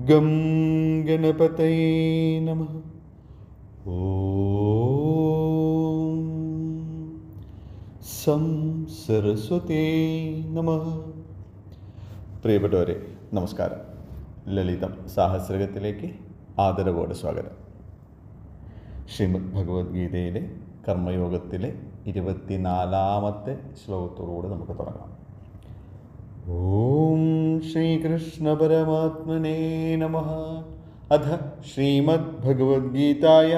Gum ഗണപതയേ നമഃ. ഓം some സരസ്വതേ നമഃ. പ്രിയപ്പെട്ടവരെ, നമസ്കാരം. ലളിതം സഹസ്രകത്തിലേക്ക് ആദരവോടെ സ്വാഗതം. ശ്രീമദ് ഭഗവത്ഗീതയിലെ കർമ്മയോഗത്തിലെ 24-ാമത്തെ ശ്ലോകത്തോടുകൂടി നമുക്ക് തുടങ്ങാം. ഓം ശ്രീകൃഷ്ണ പരമാത്മനേ നമഃ. അഥ ശ്രീമദ് ഭഗവത്ഗീതായ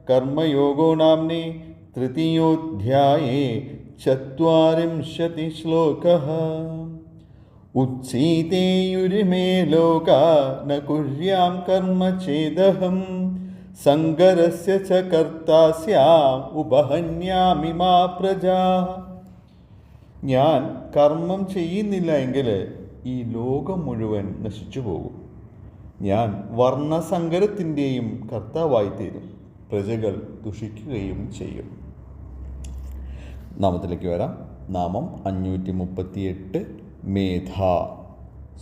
കർമ്മയോഗോ നാമ്നേ തൃതീയോധ്യായേ 40 ശ്ലോകഃ. ഉച്ഛീതേയുരിമേ ലോകാ ന കുര്യാം കർമ്മ ചേദഹം സങ്കരസ്യ ച കർത്താ സ്യാം ഉപഹന്യാമി മാ പ്രജാഃ. ഞാൻ കർമ്മം ചെയ്യുന്നില്ല എങ്കിൽ ഈ ലോകം മുഴുവൻ നശിച്ചു പോകും. ഞാൻ വർണ്ണസങ്കരത്തിൻ്റെയും കർത്താവായിത്തീരും. പ്രജകൾ ദുഷിക്കുകയും ചെയ്യും. നാമത്തിലേക്ക് വരാം. നാമം 538. മേധ.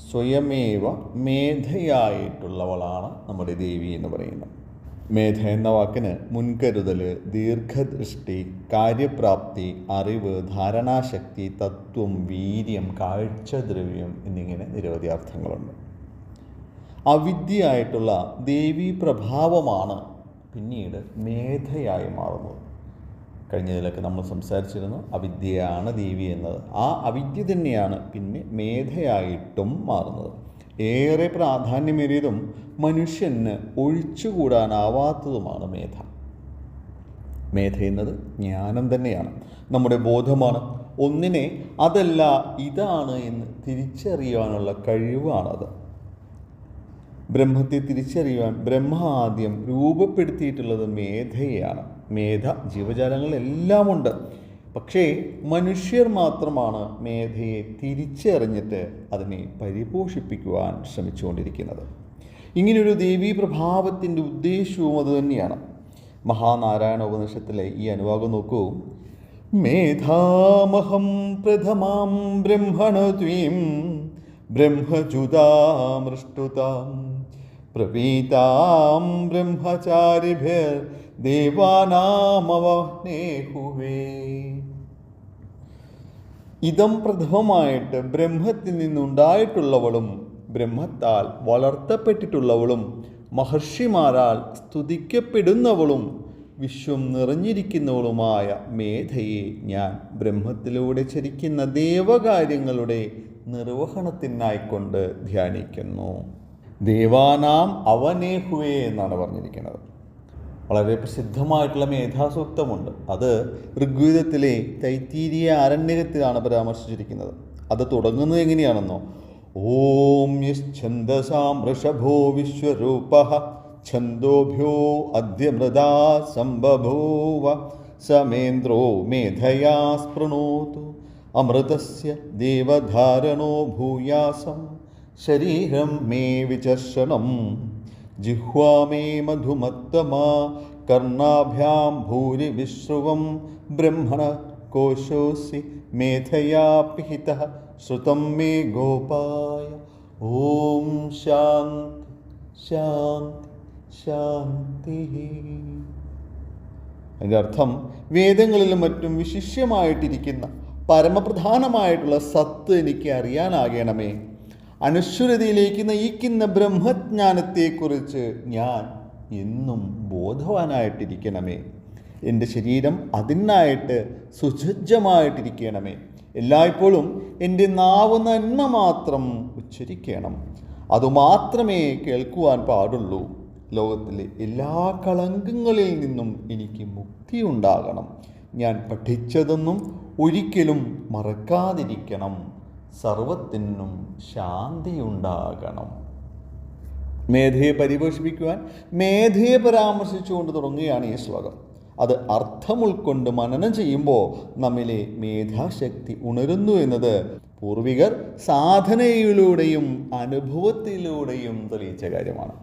സ്വയമേവ മേധയായിട്ടുള്ളവളാണ് നമ്മുടെ ദേവി എന്ന് പറയുന്നത്. മേധ എന്ന വാക്കിന് മുൻകരുതൽ, ദീർഘദൃഷ്ടി, കാര്യപ്രാപ്തി, അറിവ്, ധാരണാശക്തി, തത്വം, വീര്യം, കാഴ്ചദ്രവ്യം എന്നിങ്ങനെ നിരവധി അർത്ഥങ്ങളുണ്ട്. അവിദ്യയായിട്ടുള്ള ദേവീ പ്രഭാവമാണ് പിന്നീട് മേധയായി മാറുന്നത്. കഴിഞ്ഞതിലൊക്കെ നമ്മൾ സംസാരിച്ചിരുന്നു, അവിദ്യയാണ് ദേവി എന്നത്. ആ അവിദ്യ തന്നെയാണ് പിന്നെ മേധയായിട്ടും മാറുന്നത്. ഏറെ പ്രാധാന്യമേറിയതും മനുഷ്യന് ഒഴിച്ചുകൂടാനാവാത്തതുമാണ് മേധ. മേധ എന്നത് ജ്ഞാനം തന്നെയാണ്, നമ്മുടെ ബോധമാണ്. ഒന്നിനെ അതല്ല ഇതാണ് എന്ന് തിരിച്ചറിയാനുള്ള കഴിവാണത്. ബ്രഹ്മത്തെ തിരിച്ചറിയുവാൻ ബ്രഹ്മ ആദ്യം രൂപപ്പെടുത്തിയിട്ടുള്ളത് മേധയാണ്. മേധ ജീവജാലങ്ങളെല്ലാമുണ്ട്. പക്ഷേ മനുഷ്യർ മാത്രമാണ് മേധയെ തിരിച്ചറിഞ്ഞിട്ട് അതിനെ പരിപോഷിപ്പിക്കുവാൻ ശ്രമിച്ചുകൊണ്ടിരിക്കുന്നത്. ഇങ്ങനെയൊരു ദേവീ പ്രഭാവത്തിൻ്റെ ഉദ്ദേശവും അതുതന്നെയാണ്. മഹാനാരായണ ഉപനിഷത്തിലെ ഈ അനുവാദം നോക്കൂ. മേധാമഹം പ്രഥമാം ബ്രഹ്മണദ്വീം ബ്രഹ്മജുതാമൃഷ്ടുതാം പ്രവീതാം ബ്രഹ്മചാരിഭിർ ദേവാനാമവഹ്നേഹുവേ. ഇതം പ്രഥമമായിട്ട് ബ്രഹ്മത്തിൽ നിന്നുണ്ടായിട്ടുള്ളവളും ബ്രഹ്മത്താൽ വളർത്തപ്പെട്ടിട്ടുള്ളവളും മഹർഷിമാരാൽ സ്തുതിക്കപ്പെടുന്നവളും വിശ്വം നിറഞ്ഞിരിക്കുന്നവളുമായ മേധയെ ഞാൻ ബ്രഹ്മത്തിലൂടെ ചരിക്കുന്ന ദേവകാര്യങ്ങളുടെ നിർവഹണത്തിനായിക്കൊണ്ട് ധ്യാനിക്കുന്നു. ദേവാനാം അവനേഹുവേ എന്നാണ് പറഞ്ഞിരിക്കുന്നത്. വളരെ പ്രസിദ്ധമായിട്ടുള്ള മേധാസൂക്തമുണ്ട്. അത് ഋഗ്വേദത്തിലെ തൈത്തീരിയ ആരണ്യകത്തിലാണ് പരാമർശിച്ചിരിക്കുന്നത്. അത് തുടങ്ങുന്നത് എങ്ങനെയാണെന്നോ, ഓം യശ്ചന്ദസാം വൃഷഭോ വിശ്വരൂപഃ ഛന്ദോഭ്യോ അദ്യമൃതാ സംബഭൂവ സമേന്ദ്രോ മേധയാ സ്പൃണോതു അമൃതസ്യ ദേവധാരണോ ഭൂയാസം ശരീരം മേ വിചർഷണം ജിഹ്വാ മേ മധുമത്തമാ കർണാഭ്യാം ഭൂരി വിശ്രുവം ബ്രഹ്മണ കോശോസി മേധയാ പിഹിതഃ ശ്രുതം മേ ഗോപായ. ഓം ശാന്തി ശാന്തി ശാന്തി. അതിൻ്റെ അർത്ഥം, വേദങ്ങളിലും മറ്റും വിശിഷ്യമായിട്ടിരിക്കുന്ന പരമപ്രധാനമായിട്ടുള്ള സത്ത് എനിക്ക് അറിയാനാകണമേ. അനശ്വരതയിലേക്ക് നയിക്കുന്ന ബ്രഹ്മജ്ഞാനത്തെക്കുറിച്ച് ഞാൻ എന്നും ബോധവാനായിട്ടിരിക്കണമേ. എൻ്റെ ശരീരം അതിനായിട്ട് സുസജ്ജമായിട്ടിരിക്കണമേ. എല്ലായ്പ്പോഴും എൻ്റെ നാവ് നന്മ മാത്രം ഉച്ചരിക്കണം. അതുമാത്രമേ കേൾക്കുവാൻ പാടുള്ളൂ. ലോകത്തിലെ എല്ലാ കളങ്കങ്ങളിൽ നിന്നും എനിക്ക് മുക്തിയുണ്ടാകണം. ഞാൻ പഠിച്ചതൊന്നും ഒരിക്കലും മറക്കാതിരിക്കണം. സർവത്തിനും ശാന്തിയുണ്ടാകണം. മേധയെ പരിപോഷിപ്പിക്കുവാൻ മേധയെ പരാമർശിച്ചുകൊണ്ട് തുടങ്ങുകയാണ് ഈ ശ്ലോകം. അത് അർത്ഥം ഉൾക്കൊണ്ട് മനനം ചെയ്യുമ്പോൾ നമ്മിലെ മേധാശക്തി ഉണരുന്നു എന്നത് പൂർവികർ സാധനയിലൂടെയും അനുഭവത്തിലൂടെയും തെളിയിച്ച കാര്യമാണ്.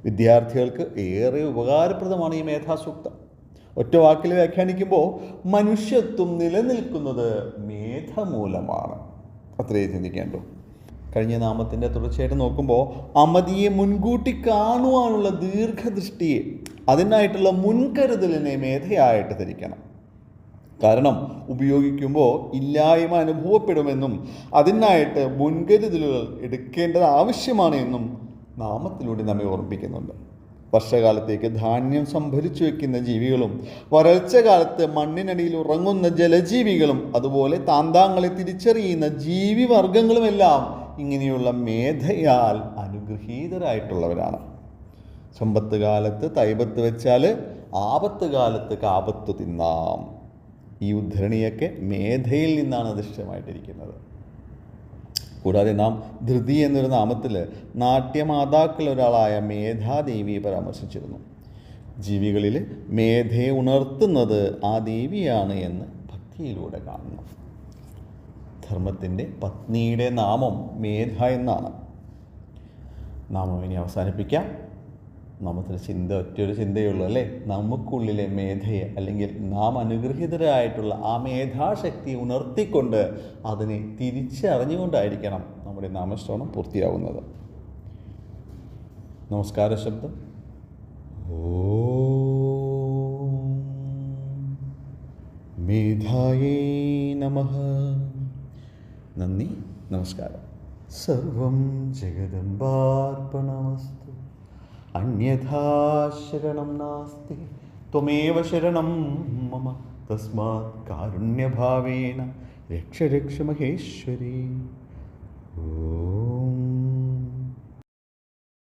വിദ്യാർത്ഥികൾക്ക് ഏറെ ഉപകാരപ്രദമാണ് ഈ മേധാസൂക്തം. ഒറ്റ വാക്കിൽ വ്യാഖ്യാനിക്കുമ്പോൾ മനുഷ്യത്വം നിലനിൽക്കുന്നത് മേധ മൂലമാണ്. അത്രയേ ചിന്തിക്കേണ്ടൂ. കഴിഞ്ഞ നാമത്തിൻ്റെ തുടർച്ചയായിട്ട് നോക്കുമ്പോൾ അമതിയെ മുൻകൂട്ടി കാണുവാനുള്ള ദീർഘദൃഷ്ടിയെ, അതിനായിട്ടുള്ള മുൻകരുതലിനെ മേധയായിട്ട് ധരിക്കണം. കാരണം ഉപയോഗിക്കുമ്പോൾ ഇല്ലായ്മ അനുഭവപ്പെടുമെന്നും അതിനായിട്ട് മുൻകരുതലുകൾ എടുക്കേണ്ടത് ആവശ്യമാണ് എന്നും നാമത്തിലൂടെ നമ്മെ ഓർമ്മിപ്പിക്കുന്നുണ്ട്. വർഷകാലത്തേക്ക് ധാന്യം സംഭരിച്ചു വയ്ക്കുന്ന ജീവികളും വരൾച്ച കാലത്ത് മണ്ണിനടിയിൽ ഉറങ്ങുന്ന ജലജീവികളും അതുപോലെ താന്താങ്ങളെ തിരിച്ചറിയുന്ന ജീവിവർഗങ്ങളുമെല്ലാം ഇങ്ങനെയുള്ള മേധയാൽ അനുഗ്രഹീതരായിട്ടുള്ളവരാണ്. സമ്പത്ത് കാലത്ത് തൈപത്ത് വെച്ചാൽ ആപത്ത് കാലത്ത് കാപത്ത് തിന്നാം. ഈ ഉദ്ധരണിയൊക്കെ മേധയിൽ നിന്നാണ് അധിഷ്ഠിതമായിട്ടിരിക്കുന്നത്. കൂടാതെ നാം ധൃതി എന്നൊരു നാമത്തിൽ നാട്യമാതാക്കൾ ഒരാളായ മേധാദേവിയെ പരാമർശിച്ചിരുന്നു. ജീവികളിൽ മേധയെ ഉണർത്തുന്നത് ആ ദേവിയാണ് എന്ന് ഭക്തിയിലൂടെ കാണുന്നു. ധർമ്മത്തിൻ്റെ പത്നിയുടെ നാമം മേധ എന്നാണ്. നാമം ഇനി അവസാനിപ്പിക്കാം. നാമത്തിൽ ഒറ്റയൊരു ചിന്തയുള്ളൂ അല്ലേ? നമുക്കുള്ളിലെ മേധയെ അല്ലെങ്കിൽ നാം അനുഗ്രഹീതരായിട്ടുള്ള ആ മേധാശക്തി ഉണർത്തിക്കൊണ്ട് അതിനെ തിരിച്ചറിഞ്ഞുകൊണ്ടായിരിക്കണം നമ്മുടെ നാമശ്രവണം പൂർത്തിയാവുന്നത്. നമസ്കാര ശബ്ദം. ഓം മേധായേ നമഃ. നന്ദി, നമസ്കാരം. സർവം ജഗദംബാർപ്പണമസ്തു. അന്യഥാ ശരണം നാസ്തി ത്വമേവ ശരണം മമ തസ്മാത് കാരുണ്യഭാവേന രക്ഷ രക്ഷ മഹേശ്വരി. ഓ